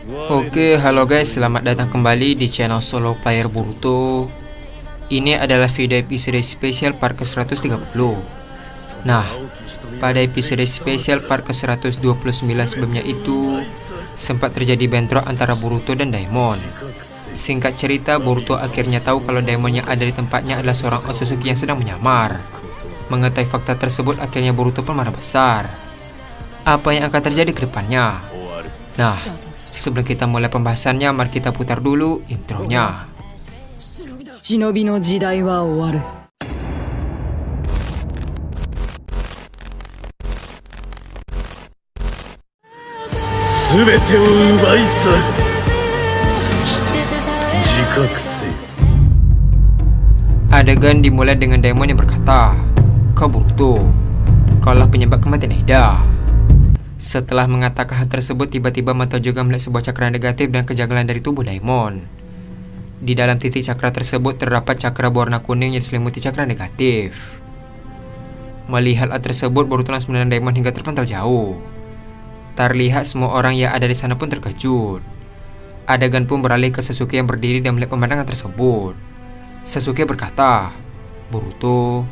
Oke, halo guys, selamat datang kembali di channel Solo Player Boruto. Ini adalah video episode spesial part ke-130. Nah, pada episode spesial part ke-129 sebelumnya itu sempat terjadi bentrok antara Boruto dan Daimon. Singkat cerita, Boruto akhirnya tahu kalau Daimon yang ada di tempatnya adalah seorang Otsutsuki yang sedang menyamar. Mengetahui fakta tersebut, akhirnya Boruto pun marah besar. Apa yang akan terjadi ke depannya? Nah, sebelum kita mulai pembahasannya, mari kita putar dulu intronya. Shinobi no jidai wa owaru. Adegan dimulai dengan Daimon yang berkata, "Kau Boruto, kaulah penyebab kematian Eda." Setelah mengatakan hal tersebut, tiba-tiba mata juga melihat sebuah cakra negatif dan kejanggalan dari tubuh Daimon. Di dalam titik cakra tersebut terdapat cakra berwarna kuning yang diselimuti cakra negatif. Melihat hal tersebut, Boruto langsung menendang Daimon hingga terpental jauh. Terlihat semua orang yang ada di sana pun terkejut. Adegan pun beralih ke Sasuke yang berdiri dan melihat pemandangan tersebut. Sasuke berkata, "Boruto."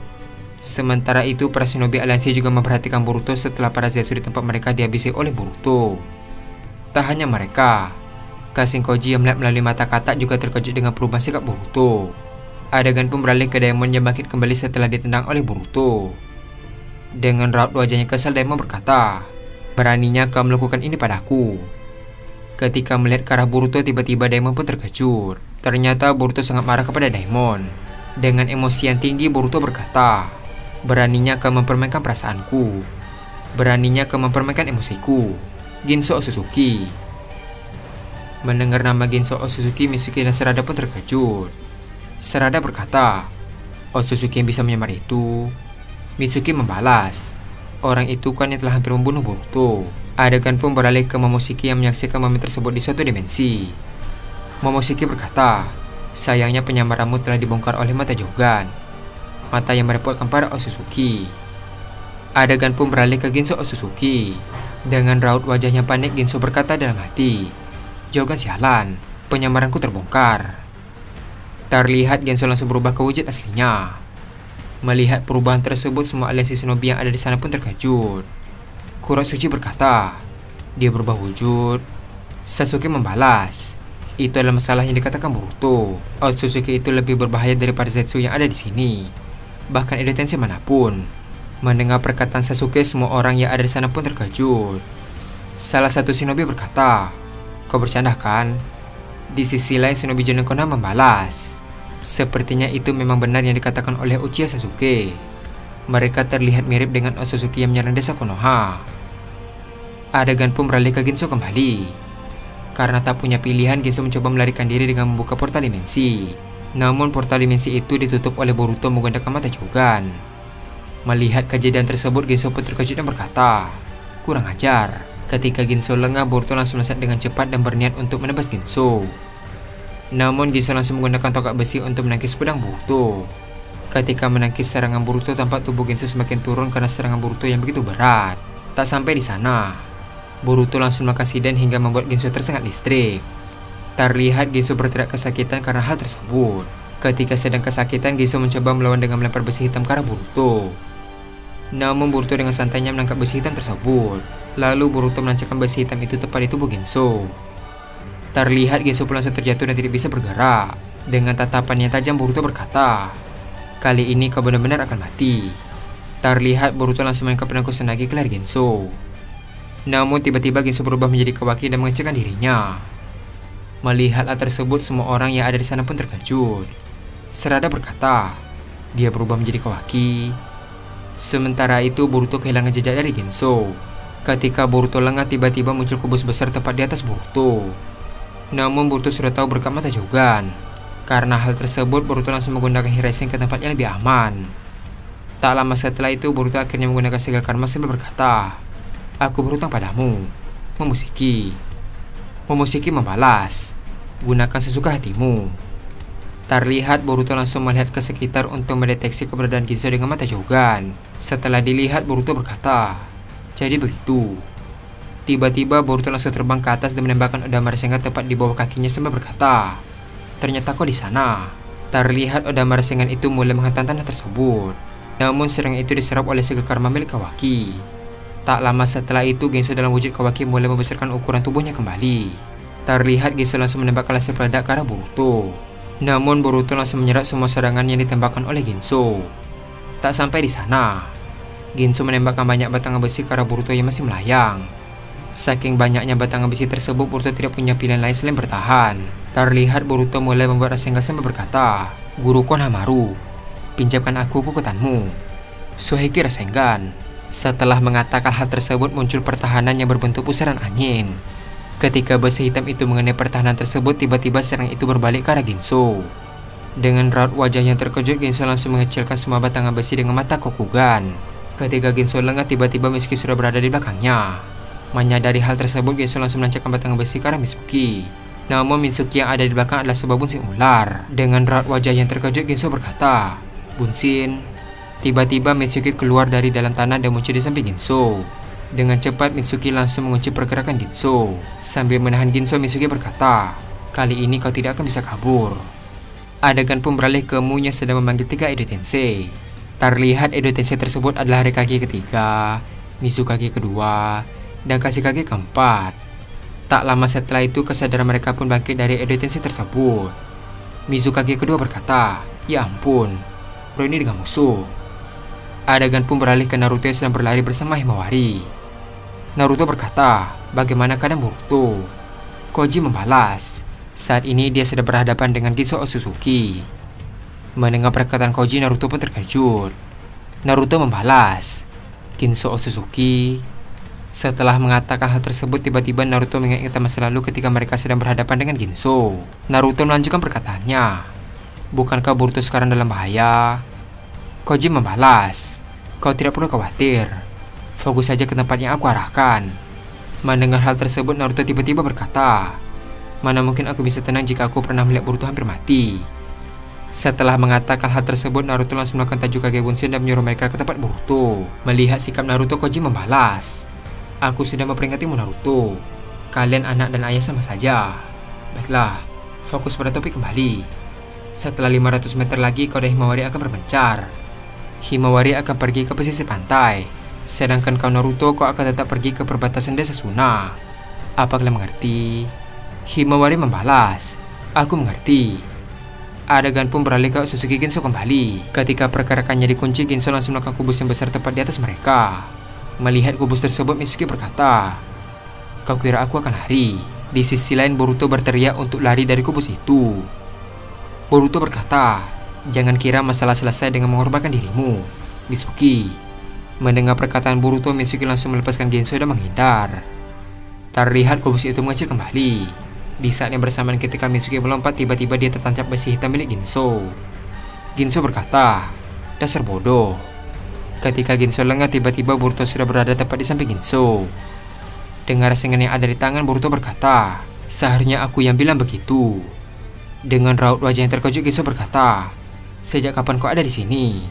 Sementara itu, para shinobi aliansi juga memperhatikan Boruto setelah para Zetsu di tempat mereka dihabisi oleh Boruto. Tak hanya mereka, Kashin Koji yang melihat melalui mata katak juga terkejut dengan perubahan sikap Boruto. Adegan pun beralih ke Daimon yang bangkit kembali setelah ditendang oleh Boruto. Dengan raut wajahnya kesal, Daimon berkata, "Beraninya kau melakukan ini padaku." Ketika melihat ke arah Boruto, tiba-tiba Daimon pun terkejut. Ternyata Boruto sangat marah kepada Daimon. Dengan emosi yang tinggi, Boruto berkata, "Beraninya kau mempermainkan perasaanku. Beraninya kau mempermainkan emosiku. Ginso Otsutsuki." Mendengar nama Ginso Otsutsuki, Mitsuki dan Sarada pun terkejut. Sarada berkata, "Otsutsuki yang bisa menyamar itu?" Mitsuki membalas, "Orang itu kan yang telah hampir membunuh Boruto." Adegan pun beralih ke Momoshiki yang menyaksikan momen tersebut di suatu dimensi. Momoshiki berkata, "Sayangnya penyamaranmu telah dibongkar oleh mata Jogan, mata yang merepotkan para Otsutsuki." Adegan pun beralih ke Ginso Otsutsuki. Dengan raut wajahnya panik, Ginso berkata dalam hati, "Jogan sialan, penyamaranku terbongkar." Terlihat Ginso langsung berubah ke wujud aslinya. Melihat perubahan tersebut, semua aliansi shinobi yang ada di sana pun terkejut. Kuratsuchi berkata, "Dia berubah wujud." Sasuke membalas, "Itu adalah masalah yang dikatakan Boruto. Otsutsuki itu lebih berbahaya daripada Zetsu yang ada di sini, bahkan ada tensi manapun." Mendengar perkataan Sasuke, semua orang yang ada di sana pun terkejut. Salah satu shinobi berkata, "Kau bercanda kan?" Di sisi lain, shinobi Jonin Konoha membalas, "Sepertinya itu memang benar yang dikatakan oleh Uchiha Sasuke. Mereka terlihat mirip dengan Otsutsuki yang menyerang desa Konoha." Adegan pun beralih ke Ginso kembali. Karena tak punya pilihan, Ginso mencoba melarikan diri dengan membuka portal dimensi. Namun portal dimensi itu ditutup oleh Boruto menggunakan mata Jogan. Melihat kejadian tersebut, Ginso pun terkejut dan berkata, "Kurang ajar." Ketika Ginso lengah, Boruto langsung melesat dengan cepat dan berniat untuk menebas Ginso. Namun Ginso langsung menggunakan tongkat besi untuk menangkis pedang Boruto. Ketika menangkis serangan Boruto, tampak tubuh Ginso semakin turun karena serangan Boruto yang begitu berat. Tak sampai di sana, Boruto langsung melakukan siden hingga membuat Ginso tersengat listrik. Terlihat Ginso berteriak kesakitan karena hal tersebut. Ketika sedang kesakitan, Ginso mencoba melawan dengan melempar besi hitam ke arah Boruto. Namun Boruto dengan santainya menangkap besi hitam tersebut. Lalu Boruto menancapkan besi hitam itu tepat di tubuh Ginso. Terlihat Ginso pun langsung terjatuh dan tidak bisa bergerak. Dengan tatapan yang tajam, Boruto berkata, "Kali ini kau benar-benar akan mati." Terlihat Boruto langsung mengangkat pedang kusanagi ke leher Ginso. Namun tiba-tiba Ginso berubah menjadi Kawaki dan mengecilkan dirinya. Melihat hal tersebut, semua orang yang ada di sana pun terkejut. Sarada berkata, "Dia berubah menjadi Kawaki." Sementara itu, Boruto kehilangan jejak dari Ginso. Ketika Boruto lengah, tiba-tiba muncul kubus besar tepat di atas Boruto. Namun Boruto sudah tahu berkat mata Jogan. Karena hal tersebut, Boruto langsung menggunakan Hiraishin ke tempat yang lebih aman. Tak lama setelah itu, Boruto akhirnya menggunakan segel karma sambil berkata, "Aku berhutang padamu, Momoshiki." Momoshiki membalas, "Gunakan sesuka hatimu." Terlihat Boruto langsung melihat ke sekitar untuk mendeteksi keberadaan Ginso dengan mata Jogan. Setelah dilihat, Boruto berkata, "Jadi begitu." Tiba-tiba Boruto langsung terbang ke atas dan menembakkan Oda Rasengan tepat di bawah kakinya sambil berkata, "Ternyata kau di sana." Terlihat Oda Rasengan itu mulai menghantam tanah tersebut. Namun serangan itu diserap oleh segel karma milik Kawaki. Tak lama setelah itu Ginso dalam wujud Kawaki mulai membesarkan ukuran tubuhnya kembali. Terlihat Ginso langsung menembakkan laser peledak ke arah Boruto. Namun Boruto langsung menyerap semua serangan yang ditembakkan oleh Ginso. Tak sampai di sana, Ginso menembakkan banyak batangan besi ke arah Boruto yang masih melayang. Saking banyaknya batangan besi tersebut, Boruto tidak punya pilihan lain selain bertahan. Terlihat Boruto mulai membuat Rasengan sambil berkata, "Guru Konohamaru, pinjamkan aku kekuatanmu, Soheki Rasengan." Setelah mengatakan hal tersebut, muncul pertahanan yang berbentuk pusaran angin. Ketika besi hitam itu mengenai pertahanan tersebut, tiba-tiba serangan itu berbalik ke arah Ginso. Dengan raut wajah yang terkejut, Ginso langsung mengecilkan semua batangan besi dengan mata Kokugan. Ketika Ginso lengah, tiba-tiba Mitsuki sudah berada di belakangnya. Menyadari hal tersebut, Ginso langsung menancapkan batangan besi ke arah Mitsuki. Namun Mitsuki yang ada di belakang adalah sebuah bunsin ular. Dengan raut wajah yang terkejut, Ginso berkata, "Bunsin." Tiba-tiba Mitsuki keluar dari dalam tanah dan muncul di samping Ginso. Dengan cepat Mitsuki langsung mengunci pergerakan Ginso. Sambil menahan Ginso, Mitsuki berkata, "Kali ini kau tidak akan bisa kabur." Adegan pun beralih ke Mu yang sedang memanggil 3 Edo Tensei. Terlihat Edo Tensei tersebut adalah Hokage ketiga, Mizukage kedua, dan Kashikage keempat. Tak lama setelah itu kesadaran mereka pun bangkit dari Edo Tensei tersebut. Mizukage kedua berkata, "Ya ampun, bro ini dengan musuh." Adegan pun beralih ke Naruto yang sedang berlari bersama Himawari. Naruto berkata, "Bagaimana keadaan Boruto?" Koji membalas, "Saat ini dia sedang berhadapan dengan Ginso Otsutsuki." Mendengar perkataan Koji, Naruto pun terkejut. Naruto membalas, "Ginso Otsutsuki." Setelah mengatakan hal tersebut, tiba-tiba Naruto mengingat masa lalu ketika mereka sedang berhadapan dengan Ginso. Naruto melanjutkan perkataannya, "Bukankah Boruto sekarang dalam bahaya?" Koji membalas, "Kau tidak perlu khawatir. Fokus saja ke tempat yang aku arahkan." Mendengar hal tersebut, Naruto tiba-tiba berkata, "Mana mungkin aku bisa tenang jika aku pernah melihat Boruto hampir mati." Setelah mengatakan hal tersebut, Naruto langsung melakukan Tajukage Bunshin dan menyuruh mereka ke tempat Boruto. Melihat sikap Naruto, Koji membalas, "Aku sudah memperingatmu Naruto. Kalian anak dan ayah sama saja. Baiklah, fokus pada topik kembali. Setelah 500 meter lagi, kau dan Himawari akan berpencar. Himawari akan pergi ke pesisir pantai, sedangkan kau Naruto, kau akan tetap pergi ke perbatasan desa Suna. Apa kalian mengerti?" Himawari membalas, "Aku mengerti." Adegan pun beralih ke Otsutsuki Ginso kembali. Ketika pergerakannya dikunci, Ginso langsung melakukan kubus yang besar tepat di atas mereka. Melihat kubus tersebut, Mitsuki berkata, "Kau kira aku akan lari?" Di sisi lain, Boruto berteriak untuk lari dari kubus itu. Boruto berkata, "Jangan kira masalah selesai dengan mengorbankan dirimu, Mitsuki." Mendengar perkataan Boruto, Mitsuki langsung melepaskan Ginso dan menghindar. Terlihat kubus itu mengecil kembali. Di saat yang bersamaan ketika Mitsuki melompat, tiba-tiba dia tertancap besi hitam milik Ginso. Ginso berkata, "Dasar bodoh." Ketika Ginso lengah, tiba-tiba Boruto sudah berada tepat di samping Ginso. Dengan Rasengan yang ada di tangan, Boruto berkata, "Seharusnya aku yang bilang begitu." Dengan raut wajah yang terkejut, Ginso berkata, "Sejak kapan kau ada di sini?"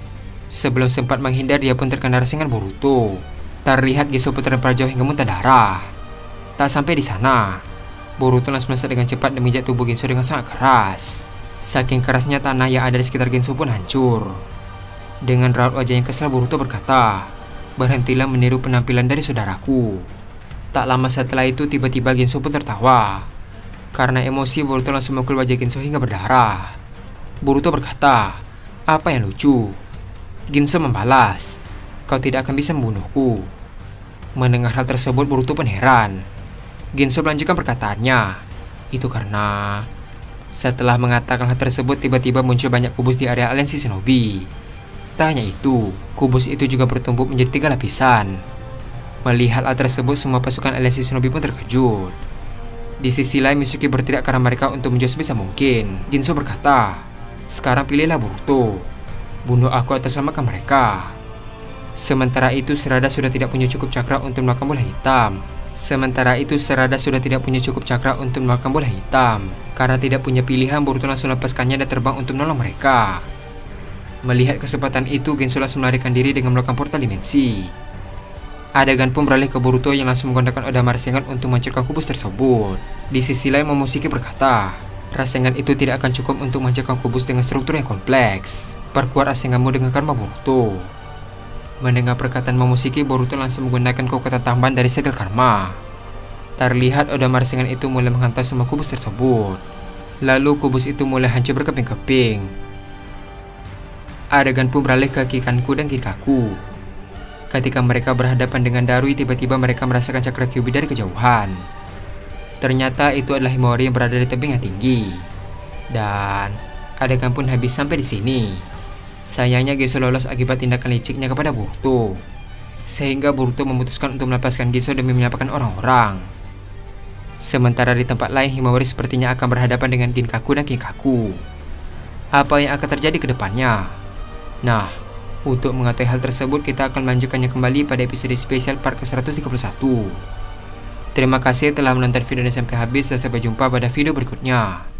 Sebelum sempat menghindar, dia pun terkena Rasengan Boruto. Terlihat Ginso pun terlempar jauh hingga muntah darah. Tak sampai di sana, Boruto langsung melesat dengan cepat dan menginjak tubuh Ginso dengan sangat keras. Saking kerasnya, tanah yang ada di sekitar Ginso pun hancur. Dengan raut wajah yang kesal, Boruto berkata, "Berhentilah meniru penampilan dari saudaraku." Tak lama setelah itu, tiba-tiba Ginso pun tertawa. Karena emosi, Boruto langsung memukul wajah Ginso hingga berdarah. Boruto berkata, "Apa yang lucu?" Ginso membalas, "Kau tidak akan bisa membunuhku." Mendengar hal tersebut, Boruto pun heran. Ginso melanjutkan perkataannya, "Itu karena..." Setelah mengatakan hal tersebut, tiba-tiba muncul banyak kubus di area aliansi Shinobi. Tak hanya itu, kubus itu juga bertumpuk menjadi 3 lapisan. Melihat hal tersebut, semua pasukan aliansi Shinobi pun terkejut. Di sisi lain, Mitsuki berteriak karena mereka untuk menjauh sebisa mungkin. Ginso berkata, "Sekarang pilihlah Boruto. Bunuh aku atau selamatkan mereka." Sementara itu, Sarada sudah tidak punya cukup cakra untuk melakukan bola hitam. Karena tidak punya pilihan, Boruto langsung lepaskannya dan terbang untuk menolong mereka. Melihat kesempatan itu, Ginso langsung melarikan diri dengan melakukan portal dimensi. Adegan pun beralih ke Boruto yang langsung menggunakan Oda Rasengan untuk menghancurkan kubus tersebut. Di sisi lain, Momoshiki berkata, Rasengan itu tidak akan cukup untuk menghancurkan kubus dengan struktur yang kompleks. Perkuat Rasenganmu dengan karma Boruto. Mendengar perkataan Momoshiki, Boruto langsung menggunakan kekuatan tambahan dari segel karma. Terlihat Oda Rasengan itu mulai menghantam semua kubus tersebut. Lalu kubus itu mulai hancur berkeping-keping. Adegan pun beralih ke Kikanku dan Kikaku. Ketika mereka berhadapan dengan Darui, tiba-tiba mereka merasakan cakra Kyuubi dari kejauhan. Ternyata itu adalah Himawari yang berada di tebing yang tinggi. Dan adegan pun habis sampai di sini. Sayangnya Geisha lolos akibat tindakan liciknya kepada Boruto. Sehingga Boruto memutuskan untuk melepaskan Geisha demi menyelamatkan orang-orang. Sementara di tempat lain, Himawari sepertinya akan berhadapan dengan Kinkaku dan Kikaku. Apa yang akan terjadi ke depannya? Nah, untuk mengetahui hal tersebut, kita akan melanjutkannya kembali pada episode spesial part ke-131. Terima kasih telah menonton video ini sampai habis dan sampai jumpa pada video berikutnya.